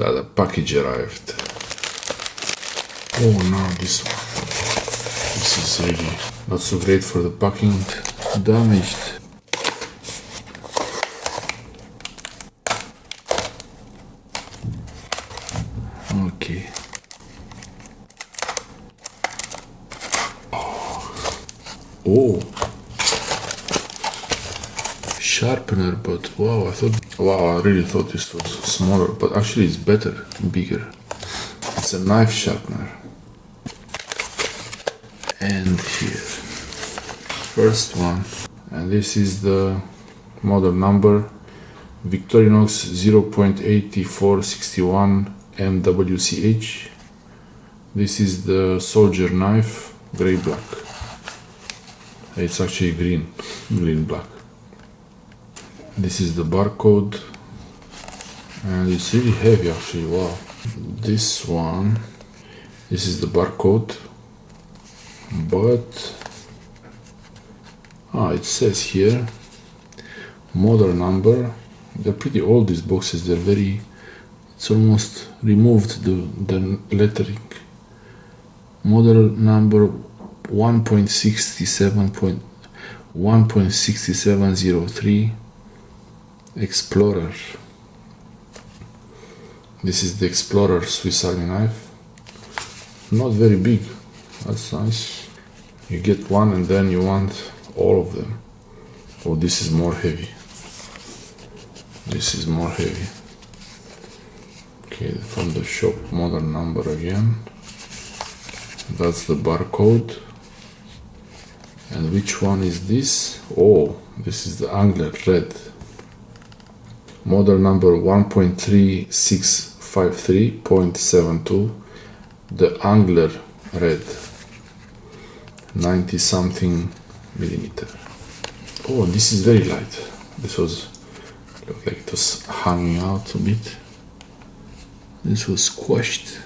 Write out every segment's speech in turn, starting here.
The package arrived. Oh, now this one. This is really not so great for the packing. Damaged. Okay. Oh. Sharpener, but wow, I really thought this was smaller, but actually it's better, bigger. It's a knife sharpener. And here, first one, and this is the model number Victorinox 0.8461 MWCH. This is the soldier knife, gray black. It's actually green black. This is the barcode, and it's really heavy actually. Wow. This one, this is the barcode, but it says here model number. They're pretty old, these boxes. They're very, it's almost removed the lettering. Model number 1.6703 Explorer. This is the Explorer Swiss Army knife. Not very big. That's nice. You get one and then you want all of them. Oh, this is more heavy. This is more heavy. Okay, from the shop, model number again. That's the barcode. And which one is this? Oh, this is the Angler red. Model number 1.3653.72. The Angler red. 90 something millimeter. Oh, this is very light. This was, looked like it was hanging out a bit. This was squashed.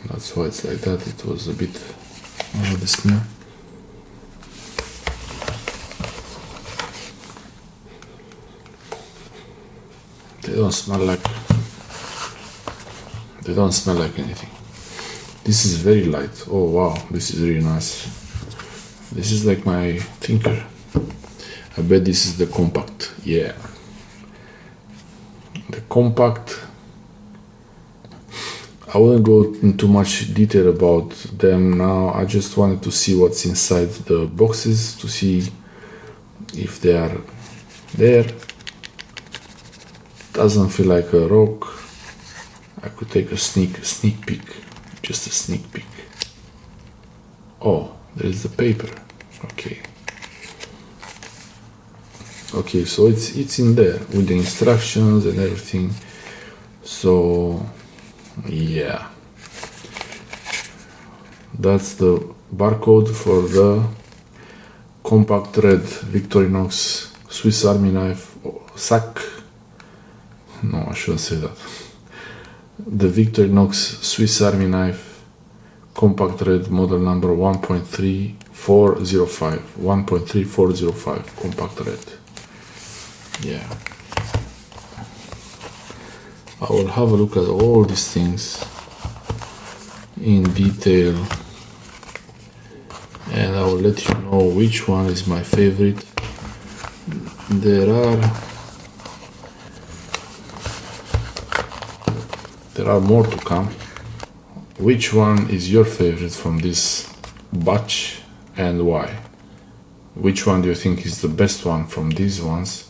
That's why it's like that. It was a bit the smell. They don't smell like anything. This is very light. Oh wow, this is really nice. This is like my thinker. I bet this is the compact. Yeah. The compact. I wouldn't go into much detail about them now. I just wanted to see what's inside the boxes, to see if they are there. Doesn't feel like a rock. I could take a sneak peek, just a sneak peek. Oh, there is the paper. Okay. Okay, so it's in there with the instructions and everything. So yeah, that's the barcode for the compact red Victorinox Swiss Army knife, SAK. No, I shouldn't say that. The Victorinox Swiss Army knife, compact red, model number 1.3405, compact red. Yeah. I will have a look at all these things in detail, and I will let you know which one is my favorite. There are more to come. Which one is your favorite from this batch and why? Which one do you think is the best one from these ones?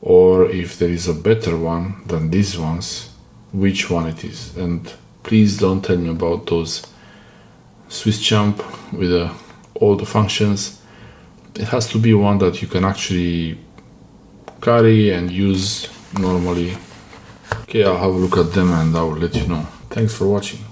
Or if there is a better one than these ones, which one it is? And please don't tell me about those Swiss champ with all the functions. It has to be one that you can actually carry and use normally. Okay, I'll have a look at them and I will let you know. Thanks for watching.